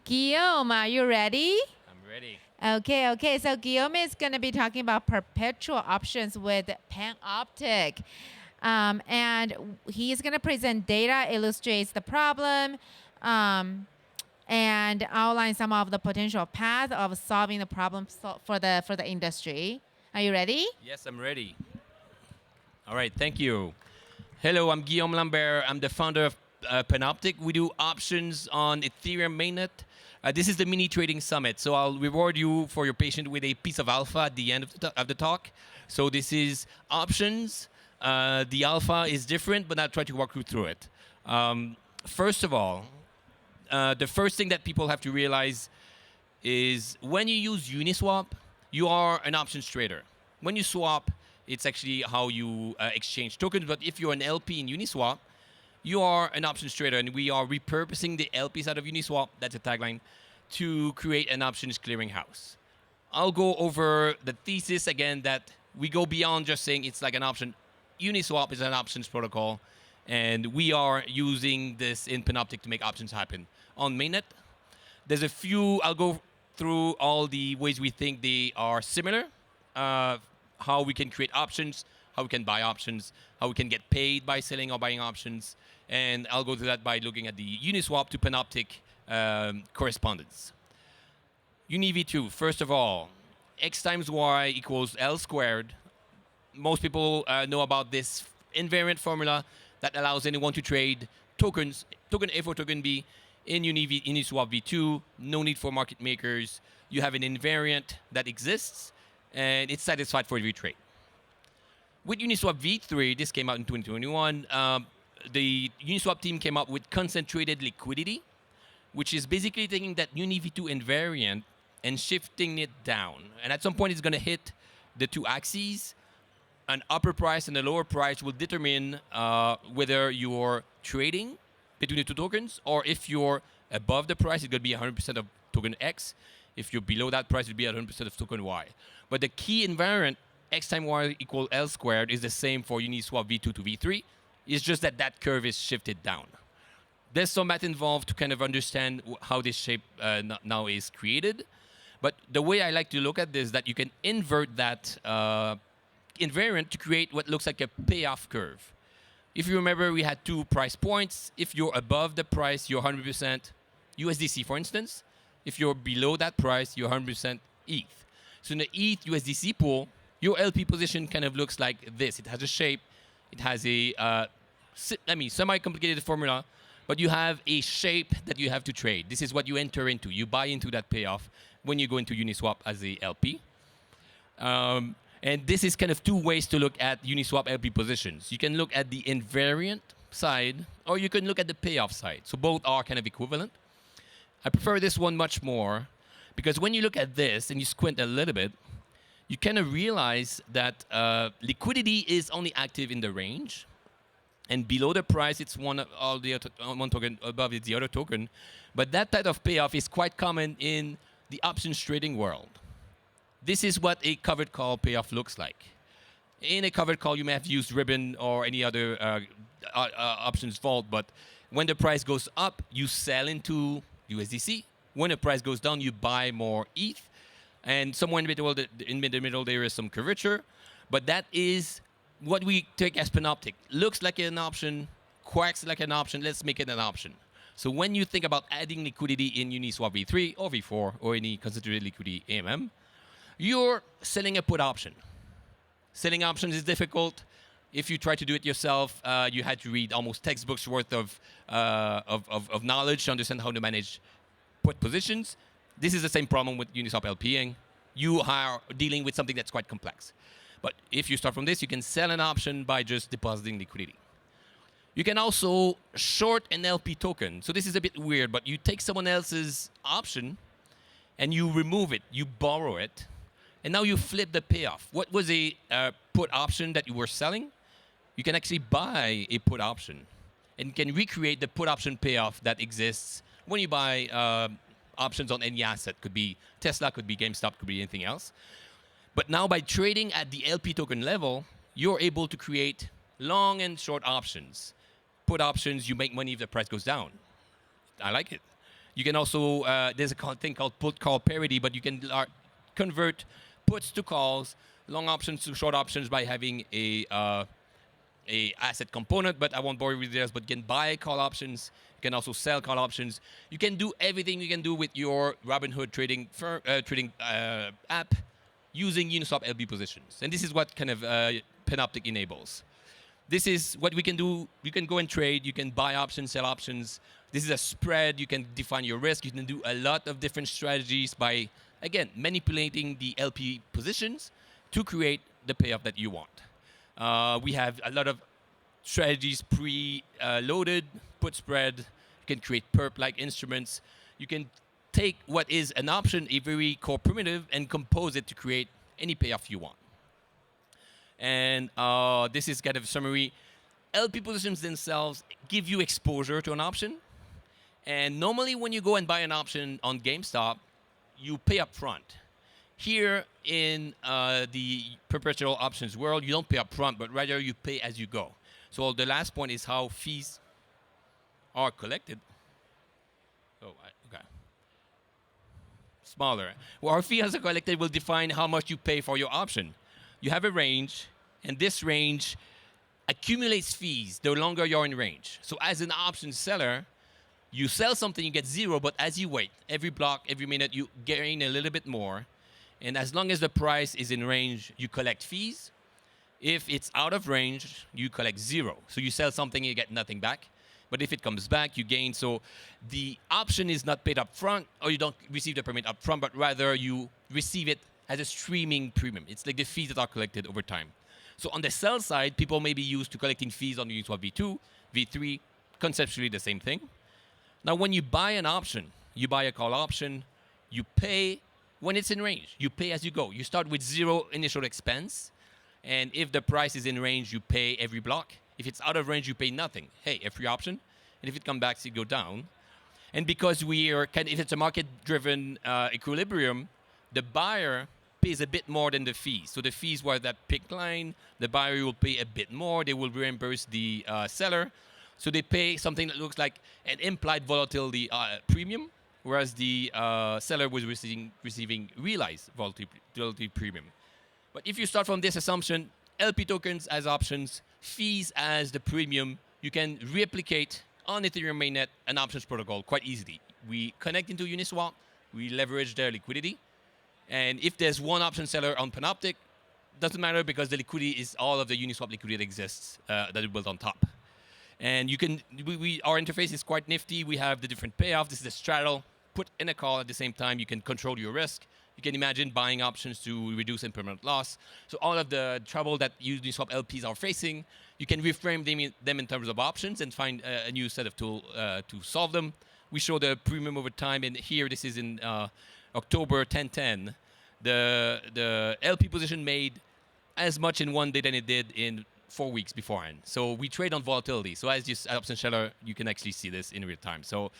Guillaume, are you ready? I'm ready. Okay. So Guillaume is going to be talking about perpetual options with Panoptic. And he's going to present data, illustrates the problem, and outline some of the potential paths of solving the problem for the industry. Are you ready? Yes, I'm ready. All right, thank you. Hello, I'm Guillaume Lambert. I'm the founder of Panoptic. We do options on Ethereum mainnet. This is the mini trading summit, so I'll reward you for your patience with a piece of alpha at the end of the talk. So this is options. The alpha is different, but I'll try to walk you through it. First of all, the first thing that people have to realize is when you use Uniswap, you are an options trader. When you swap, it's actually how you exchange tokens. But if you're an LP in Uniswap, you are an options trader, and we are repurposing the LPs out of Uniswap, that's a tagline, to create an options clearinghouse. I'll go over the thesis again that we go beyond just saying it's like an option. Uniswap is an options protocol, and we are using this in Panoptic to make options happen. On mainnet, there's a few, I'll go through all the ways we think they are similar, how we can create options, how we can buy options, how we can get paid by selling or buying options. And I'll go through that by looking at the Uniswap to Panoptic correspondence. UniV2, first of all, X times Y equals L squared. Most people know about this invariant formula that allows anyone to trade tokens, token A for token B, in Uniswap V2. No need for market makers. You have an invariant that exists, and it's satisfied for every trade. With Uniswap V3, this came out in 2021, the Uniswap team came up with concentrated liquidity, which is basically taking that UniV2 invariant and shifting it down. And at some point, it's going to hit the two axes. An upper price and a lower price will determine whether you're trading between the two tokens, or if you're above the price, it's going to be 100% of token X. If you're below that price, it'll be 100% of token Y. But the key invariant, X times Y equal L squared, is the same for Uniswap V2 to V3. It's just that that curve is shifted down. There's some math involved to kind of understand how this shape now is created. But the way I like to look at this is that you can invert that invariant to create what looks like a payoff curve. If you remember, we had 2 price points. If you're above the price, you're 100% USDC, for instance. If you're below that price, you're 100% ETH. So in the ETH USDC pool, your LP position kind of looks like this. It has a shape. It has a semi-complicated formula, but you have a shape that you have to trade. This is what you enter into. You buy into that payoff when you go into Uniswap as a LP. And this is kind of 2 ways to look at Uniswap LP positions. You can look at the invariant side, or you can look at the payoff side. So both are kind of equivalent. I prefer this one much more because when you look at this and you squint a little bit, you kind of realize that liquidity is only active in the range. And below the price, it's one token, above it's the other token. But that type of payoff is quite common in the options trading world. This is what a covered call payoff looks like. In a covered call, you may have used ribbon or any other options vault, but when the price goes up, you sell into USDC. When the price goes down, you buy more ETH. And somewhere in the middle, there is some curvature. But that is what we take as Panoptic. Looks like an option, quacks like an option, let's make it an option. So when you think about adding liquidity in Uniswap V3 or V4 or any concentrated liquidity AMM, you're selling a put option. Selling options is difficult. If you try to do it yourself, you had to read almost textbooks worth of knowledge to understand how to manage put positions. This is the same problem with Uniswap LPing. You are dealing with something that's quite complex. But if you start from this, you can sell an option by just depositing liquidity. You can also short an LP token. So this is a bit weird, but you take someone else's option and you remove it, you borrow it, and now you flip the payoff. What was a put option that you were selling? You can actually buy a put option and can recreate the put option payoff that exists when you buy options on any asset. Could be Tesla, could be GameStop, could be anything else. But now by trading at the LP token level, you're able to create long and short options. Put options, you make money if the price goes down. I like it. You can also, there's a thing called put call parity, but you can convert puts to calls, long options to short options by having a asset component, but I won't bore you with this, but you can buy call options. You can also sell call options. You can do everything you can do with your Robinhood trading app using Uniswap LP positions. And this is what kind of Panoptic enables. This is what we can do. You can go and trade. You can buy options, sell options. This is a spread. You can define your risk. You can do a lot of different strategies by, again, manipulating the LP positions to create the payoff that you want. We have a lot of strategies pre-loaded, put spread. You can create perp-like instruments. You can take what is an option, a very core primitive, and compose it to create any payoff you want. And this is kind of a summary. LP positions themselves give you exposure to an option. And normally when you go and buy an option on GameStop, you pay up front. Here in the perpetual options world, you don't pay up front, but rather you pay as you go. So the last point is how fees are collected. Oh, okay. Smaller. Well, our fees are collected will define how much you pay for your option. You have a range, and this range accumulates fees the longer you're in range. So as an option seller, you sell something, you get zero, but as you wait, every block, every minute, you gain a little bit more. And as long as the price is in range, you collect fees. If it's out of range, you collect zero. So you sell something, you get nothing back. But if it comes back, you gain. So the option is not paid up front, or you don't receive the payment up front, but rather you receive it as a streaming premium. It's like the fees that are collected over time. So on the sell side, people may be used to collecting fees on Uniswap V2, V3, conceptually the same thing. Now, when you buy an option, you buy a call option, you pay when it's in range. You pay as you go. You start with zero initial expense. And if the price is in range, you pay every block. If it's out of range, you pay nothing. Hey, a free option. And if it comes back, you go down. And because we are, if it's a market-driven equilibrium, the buyer pays a bit more than the fees. So the fees were that pick line. The buyer will pay a bit more. They will reimburse the seller. So they pay something that looks like an implied volatility premium, whereas the seller was receiving realized volatility premium. But if you start from this assumption, LP tokens as options, fees as the premium, you can replicate on Ethereum mainnet an options protocol quite easily. We connect into Uniswap, we leverage their liquidity, and if there's one option seller on Panoptic, doesn't matter because the liquidity is all of the Uniswap liquidity that exists that is built on top. And you can, our interface is quite nifty. We have the different payoff. This is a straddle. Put in a call at the same time. You can control your risk. You can imagine buying options to reduce impermanent loss. So all of the trouble that Uniswap LPs are facing, you can reframe them in terms of options and find a new set of tools to solve them. We show the premium over time, and here this is in October 1010. The LP position made as much in one day than it did in 4 weeks beforehand. So we trade on volatility. So as you option seller, you can actually see this in real time. So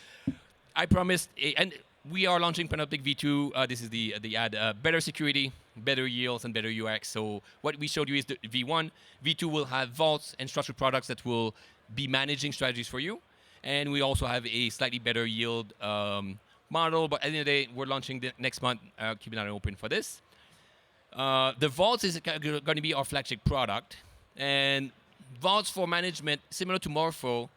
I promised, and we are launching Panoptic V2. This is the ad, better security, better yields, and better UX. So what we showed you is the V1. V2 will have vaults and structured products that will be managing strategies for you. And we also have a slightly better yield model. But at the end of the day, we're launching the next month. Keep an eye open for this. The vaults is going to be our flagship product. And vaults for management, similar to Morpho,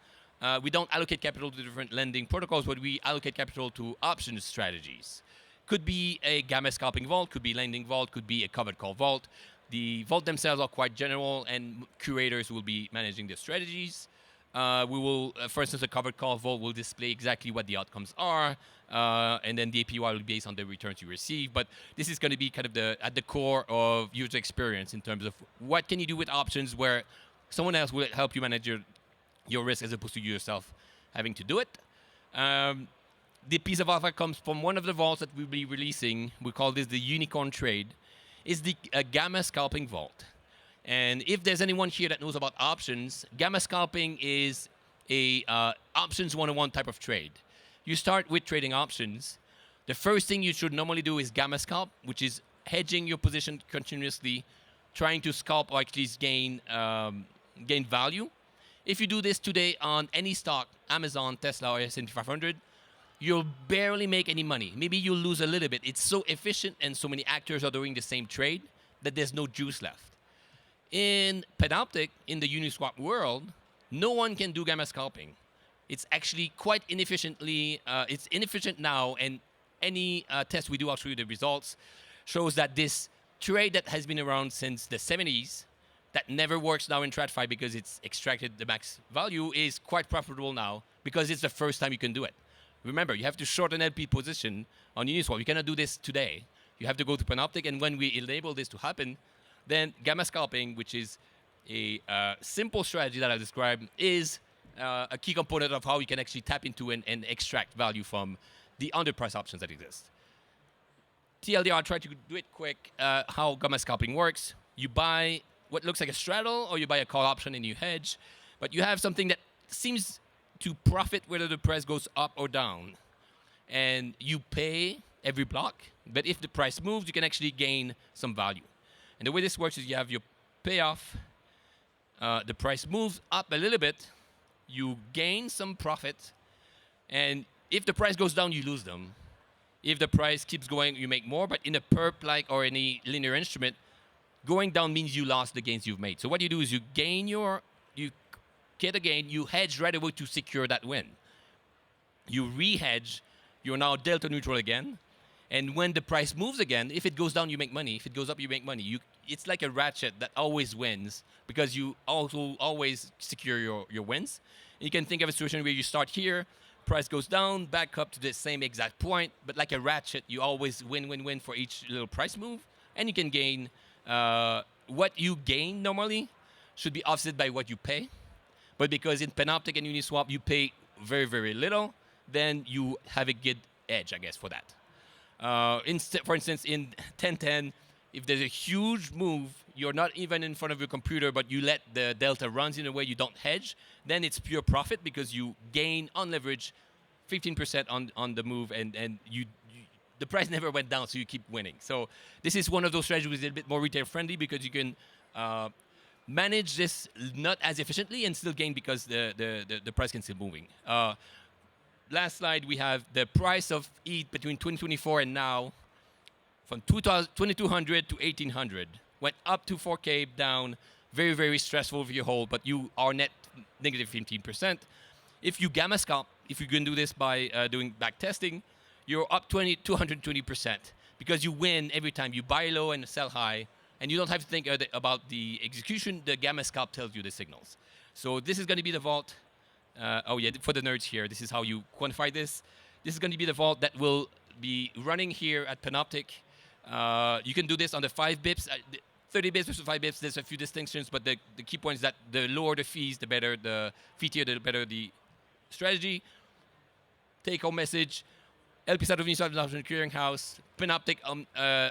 we don't allocate capital to different lending protocols, but we allocate capital to options strategies. Could be a gamma scalping vault, could be lending vault, could be a covered call vault. The vault themselves are quite general, and curators will be managing the strategies. We will, for instance, a covered call vault will display exactly what the outcomes are, and then the APY will be based on the returns you receive. But this is going to be kind of at the core of user experience in terms of what can you do with options where someone else will help you manage your risk as opposed to you yourself having to do it. The piece of alpha comes from one of the vaults that we'll be releasing. We call this the Unicorn Trade. It's the gamma scalping vault. And if there's anyone here that knows about options, gamma scalping is a options 101 type of trade. You start with trading options. The first thing you should normally do is gamma scalp, which is hedging your position continuously, trying to scalp or at least gain value. If you do this today on any stock, Amazon, Tesla, or S&P 500, you'll barely make any money. Maybe you'll lose a little bit. It's so efficient and so many actors are doing the same trade that there's no juice left. In Panoptic, in the Uniswap world, no one can do gamma scalping. It's actually quite inefficiently, it's inefficient now, and any test we do, I'll show you the results, shows that this trade that has been around since the 70s, that never works now in TradFi because it's extracted the max value, is quite profitable now because it's the first time you can do it. Remember, you have to short an LP position on Uniswap. You cannot do this today. You have to go to Panoptic, and when we enable this to happen, then gamma scalping, which is a simple strategy that I described, is a key component of how you can actually tap into and extract value from the underpriced options that exist. TLDR, I'll try to do it quick. How gamma scalping works: you buy what looks like a straddle, or you buy a call option and you hedge, but you have something that seems to profit whether the price goes up or down, and you pay every block. But if the price moves, you can actually gain some value. And the way this works is you have your payoff. The price moves up a little bit, you gain some profit, and if the price goes down, you lose them. If the price keeps going, you make more. But in a perp-like or any linear instrument, going down means you lost the gains you've made. So what you do is you get a gain, you hedge right away to secure that win. You re-hedge, you're now delta neutral again. And when the price moves again, if it goes down, you make money. If it goes up, you make money. It's like a ratchet that always wins because you also always secure your wins. And you can think of a situation where you start here, price goes down, back up to the same exact point, but like a ratchet, you always win for each little price move. And you can gain, what you gain normally should be offset by what you pay. But because in Panoptic and Uniswap, you pay very, very little, then you have a good edge, I guess, for that. For instance, in 1010, if there's a huge move, you're not even in front of your computer, but you let the delta runs in a way you don't hedge, then it's pure profit because you gain on leverage 15% on the move, and the price never went down, so you keep winning. So this is one of those strategies a little bit more retail friendly because you can manage this not as efficiently and still gain because the price can still moving. Last slide, we have the price of ETH between 2024 and now, from 2200 to 1800. Went up to 4K, down. Very, very stressful for your hold, but you are net negative 15%. If you gamma scalp, if you can do this by doing back testing, you're up 220% because you win every time. You buy low and sell high, and you don't have to think about the execution. The gamma scalp tells you the signals. So this is going to be the vault. For the nerds here, this is how you quantify this. This is going to be the vault that will be running here at Panoptic. You can do this on the 5 bips, 30 bips versus 5 bips. There's a few distinctions, but the key point is that the lower the fees, the better the fee tier, the better the strategy. Take home message: LP side of Uniswap Option Clearinghouse. Panoptic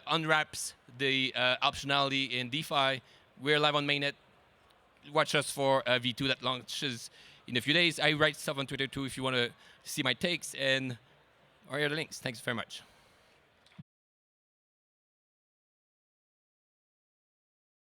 unwraps the optionality in DeFi. We're live on mainnet. Watch us for V2 that launches in a few days. I write stuff on Twitter too if you want to see my takes, and or the links. Thanks very much.